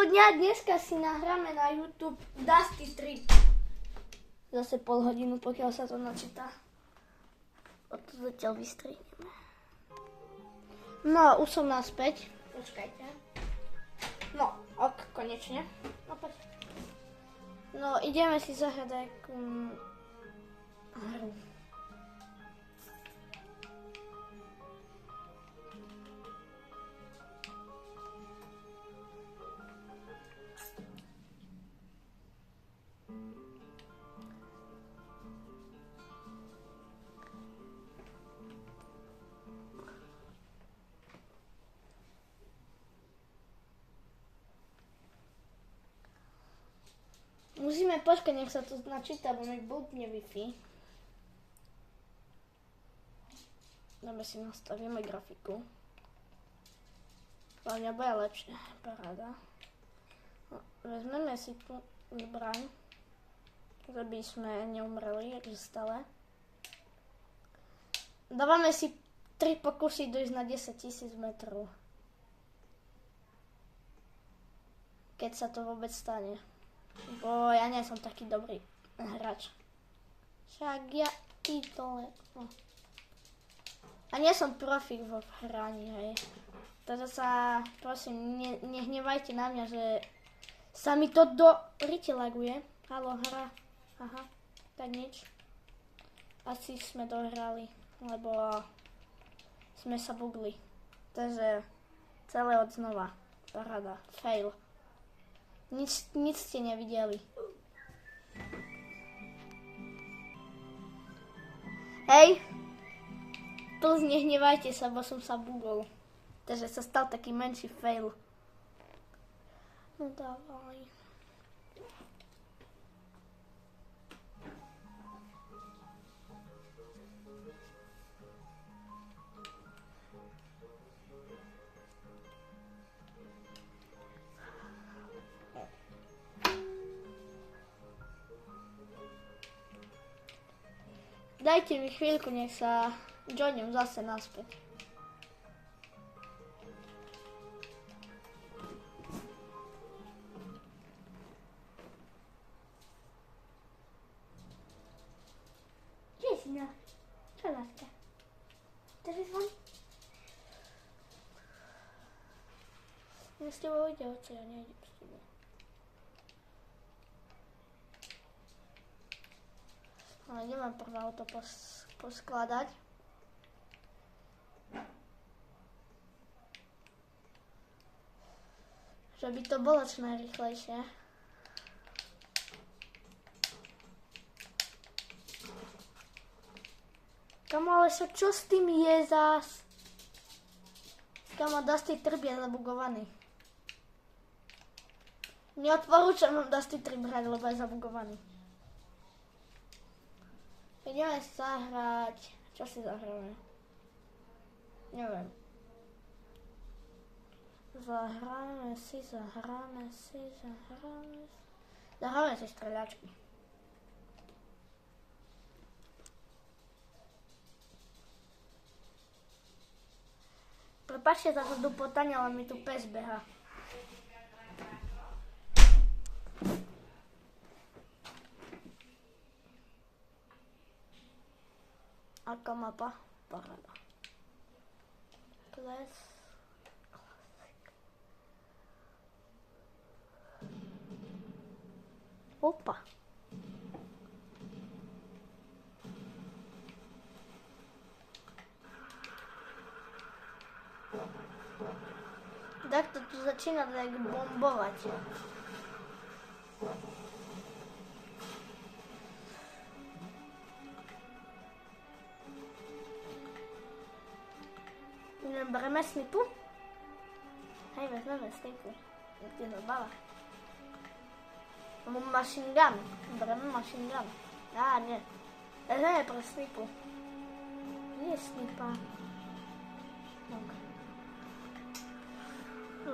dňa dneska si nahráme na YouTube Dusty Trip. Zase pol hodinu, pokiaľ sa to načíta. O to zatiaľ vystrihneme. No, už som naspäť. Počkajte. No, ok, konečne. No, poď. No, ideme si zahrať takú hru. Musíme počkať, nech sa to načíta, bo mi blbne Wi-Fi. Dáme si nastavíme grafiku. Hlavne bude lepšie, paráda. No, vezmeme si tu zbraň, aby sme neumreli, ako stále. Dávame si 3 pokusy dojsť na 10 000 metrov. Keď sa to vôbec stane. Bo ja nie som taký dobrý hráč. Však ja idole. No. A nie som profík vo hraní, hej. Takže sa, prosím, nehnevajte na mňa, že sa mi to do rite laguje. Haló, hra. Aha, tak nič. Asi sme dohrali, lebo sme sa bugli. Takže celé od znova. Paráda. Fail. Nic ste nevideli. Hej! Tu nehnevajte sa, bo som sa bugol. Takže sa stal taký menší fail. No dávaj. Dajte mi chvíľku, nech sa joinem zase naspäť. Kde si na? Čo láska? Držíš von? Ja s tebou ide oce, ja nejdem s tebou. Ale ideme prvé auto poskladať. Že by to bolo čo najrýchlejšie. Kamo, ale sa čo s tým je zás? Kamo, Dusty Trip je zabugovaný. Neodporúčam vám Dusty Trip hrať, lebo je zabugovaný. Ideme zahrať. Čo si zahráme? Neviem. Zahráme si. Zahráme si streľačky. Prepáčte za to dupotanie, ale mi tu pes beha. Aká mapa? Paráda. Ples. Opa. Tak to tu začína tak bombovať. Bereme snipu? Hej, vezmeme snipu. Je zabava. Mám machine gun. Bereme machine gun. Á, nie. Vezmeme pre snipu. Nie je snipa. Ok.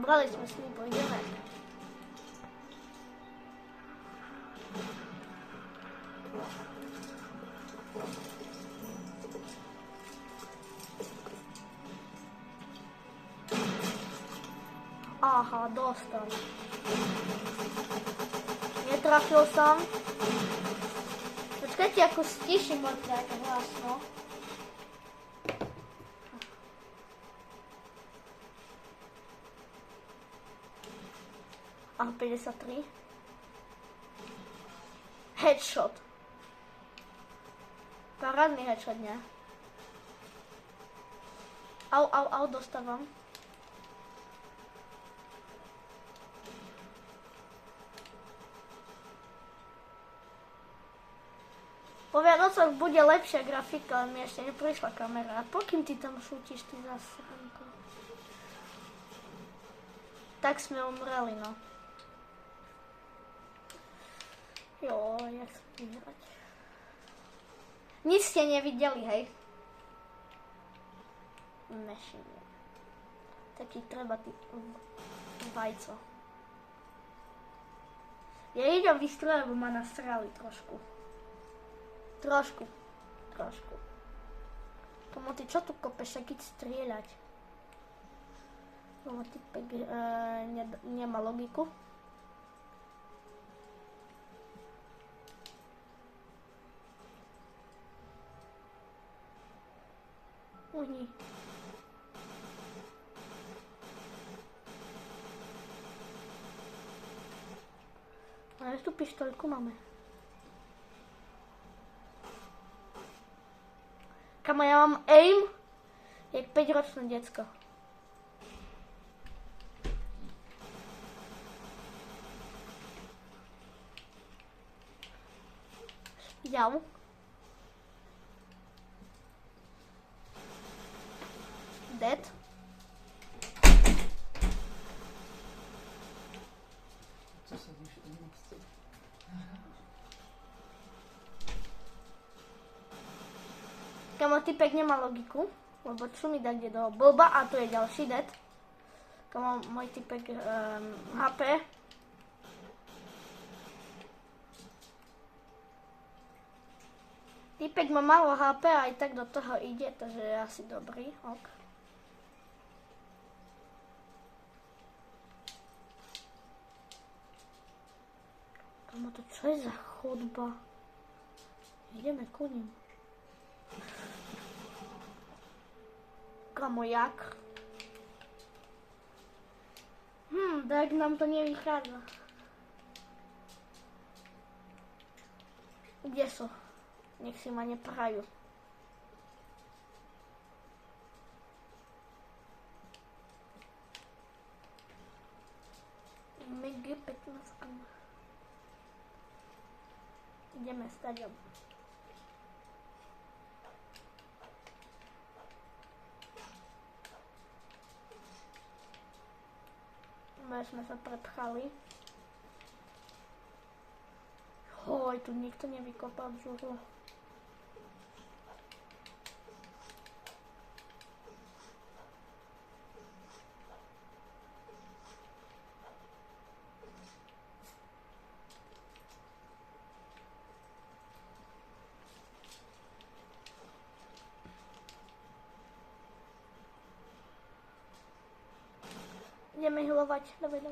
Brali sme snipu, ideme. Aha, dole. dostal. Netrafil som. Počkajte, ako stiším od tak hlasno. A 53. Headshot. Parádny headshot, nie? Au, dostávam. Po Vianococh bude lepšia grafika, ale mi ešte neprišla kamera. A pokým ty tam šútiš, ty zase. Tak sme umreli, no. Jo, jak sa vyhrať. Nic ste nevideli, hej? Nešimne. Taký treba ty vajco. Ja idem vystrelať, lebo ma nastrali trošku. Trošku. Tomu ty čo tu kopeš, ak íď strieľať? Tomu typek nemá logiku. Uhni. Ale tu pištoľku máme. Kamo, ja mám aim, jak 5-ročné decko. Jau. Dead. Co sa už nechce? Kamo, typek nemá logiku, lebo čo mi dá kde do blba a tu je ďalší dead. Kamo, môj typek HP. Typek má málo HP a aj tak do toho ide, takže je asi dobrý. Ok. Kamo, to čo je za chodba? Ideme ku nim. Kamo, jak? Tak nám to nevychádza. Kde sú? Nech si ma neprajú. MG-15. Ideme stadion. Sme sa prepchali. Hoj, tu nikto nevykopal vzduchu. Ideme healovať. Dobre.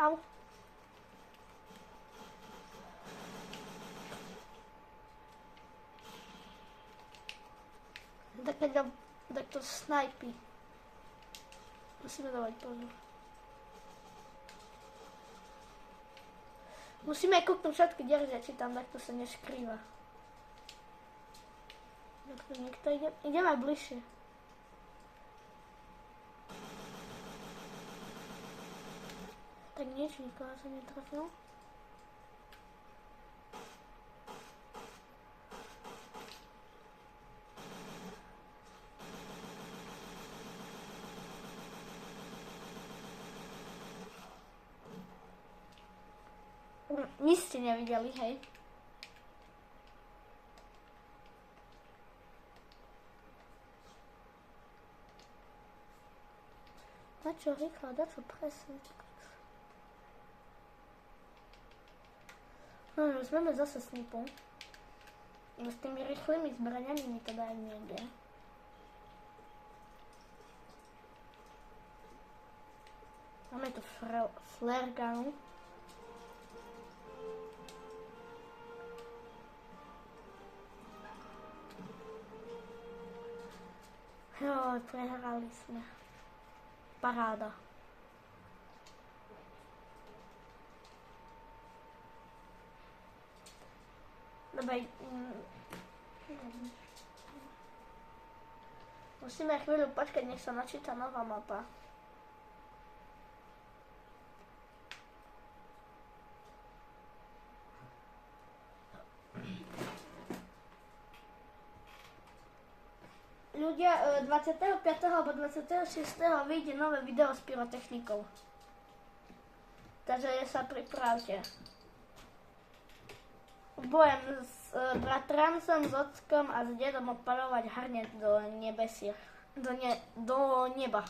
Au. Tak to snajpí. Musíme dávať pozor. Musíme aj kúknúť všetky dierže, či tam takto sa neskrýva. Tak niekto ide. Ideme bližšie. Tak nič, nikoho sa netrafil. Nic ste nevideli, hej? Dačo rýchlo, dačo presne. No, vezmeme zase snipu. S tými rýchlymi zbraniami mi to daj nejde. Máme to flare gunu. Joj, prehrali sme. Paráda. Dobre. Musíme chvíľu počkať, nech sa načíta nová mapa. Ľudia, 25. alebo 26. vyjde nové video s pyrotechnikou. Takže sa pripravte. Budem s bratrancom, s ockom a s dedom odpaľovať hrnie do nebesia. Do neba.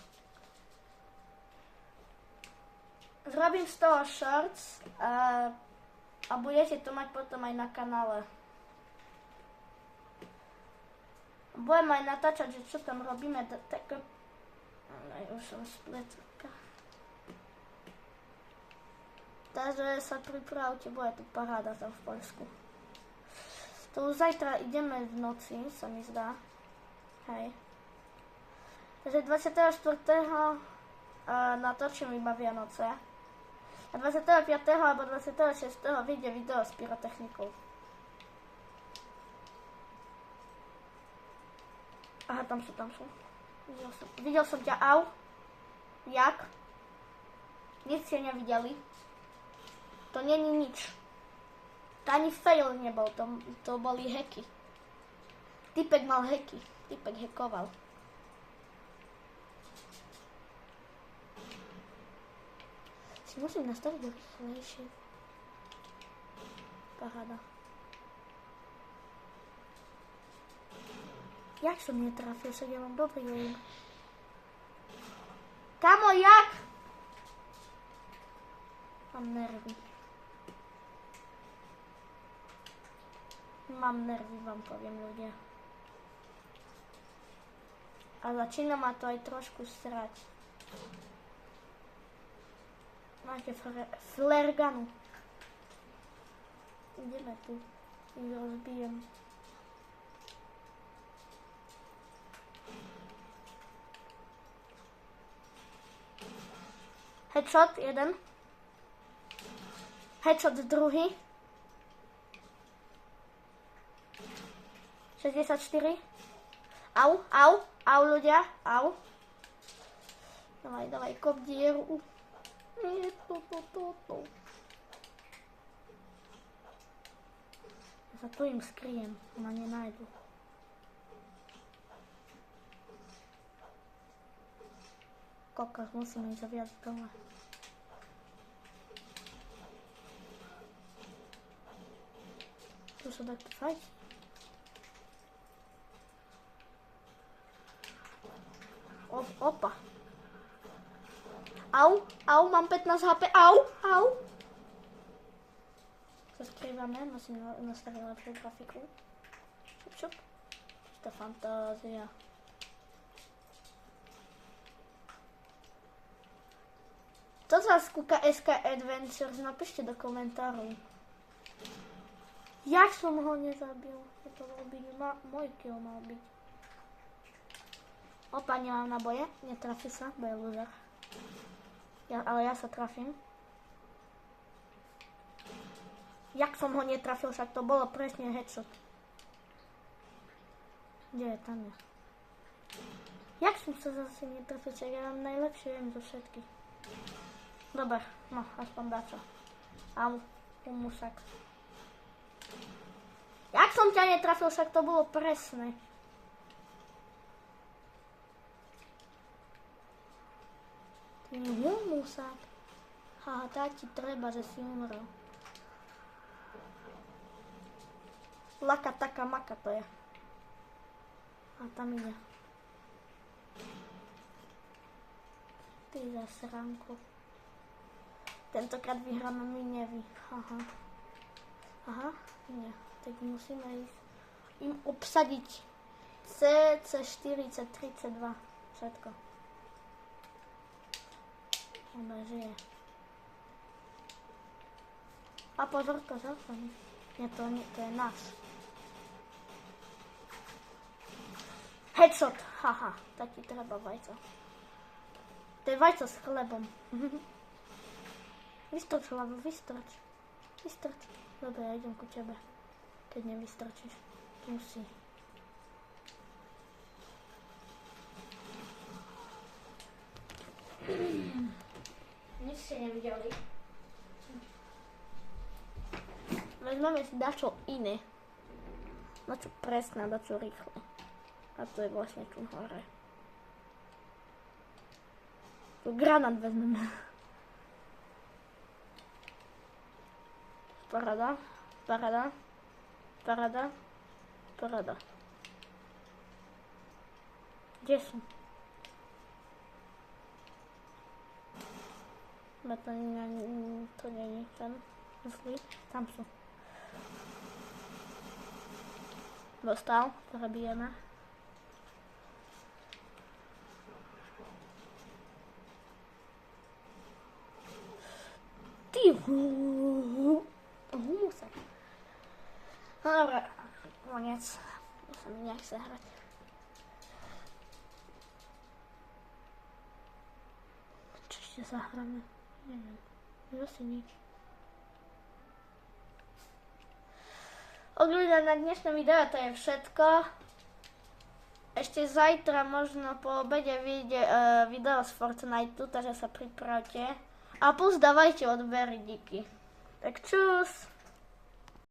Zrobím z toho shorts a budete to mať potom aj na kanále. Budem aj natáčať, že čo tam robíme, také... Už som spletka. Takže sa pripravte, bude tu paráda tam v Poľsku. To už zajtra ideme v noci, sa mi zdá. Hej. Takže 24. Natočím iba Vianoce. A 25. alebo 26. vyjde video s pyrotechnikou. Aha, tam sú. Videl som ťa, au. Jak? Nic ste nevideli. To není nič. To ani fail nebol, to boli hacky. Typek mal hacky. Typek hackoval. Si musím nastaviť do rýchlejšie. Paráda. Jak som netrafil, však ja mám dobrý aim. Kamo, jak? Mám nervy. Mám nervy, vám poviem, ľudia. A začína ma to aj trošku srať. Máte flare gunu. Ideme tu. Ich rozbijem. Headshot, jeden. Headshot, druhý. 64. Au, ľudia, au. Dávaj, kop dieru. Nie, to. Ja sa tu im skryjem, ma nenájdu. Kokos, musíme ísť viac dole. Tu sa takto fajt. Opa. Au, mám 15 HP, au. Sa skrývame, musím nastaviť lepšiu grafiku. Čup. To je fantázia. To z vás kúka SK Adventures, napíšte do komentárov. Jak som ho nezabil? To mal byť, môj kill mal byť. Opa, nemám naboje, netrafí sa, bo je loser. Ale ja sa trafím. Jak som ho netrafil, však to bolo presne headshot. Kde je tam ja? Jak som sa zase netrafil, však ja mám najlepšie viem zo všetkých. Dobre, no, aspoň dačo. Au, umusak. Jak som ťa netrafil, však to bolo presné. Ty umusak. Haha, tak ti treba, že si umrel. Laka taká maka to je. A tam ide. Ty zasranku. Tentokrát vyhráme my nevy. Aha, nie. Tak musíme ísť im obsadiť C4, C32. Všetko. Ona žije. A pozor, pozor. Nie, to je náš. Headshot, haha, taký treba vajco. To je vajco s chlebom. Vystrč hlavu, vystrč. Vystrč. Dobre, ja idem ku tebe. Keď nevystrčíš. Musí. Nič ste nevideli. Vezmeme si dačo iné. Dačo presné, dačo rýchle. A to je vlastne tu hore. Tu granát vezmeme. Paráda, paráda, paráda, paráda. Kde sú? To nie je ten. Myslí? Tam sú. Dostal, zabijeme. Ty humuse. No dobre, koniec. Musím nejak sa hrať. Čo ešte zahráme? Neviem. Asi nič. Ľudia, na dnešné video to je všetko. Ešte zajtra, možno po obede, vyjde video z Fortniteu, takže sa pripravte. A plus dávajte odbery, díky. Tak čus.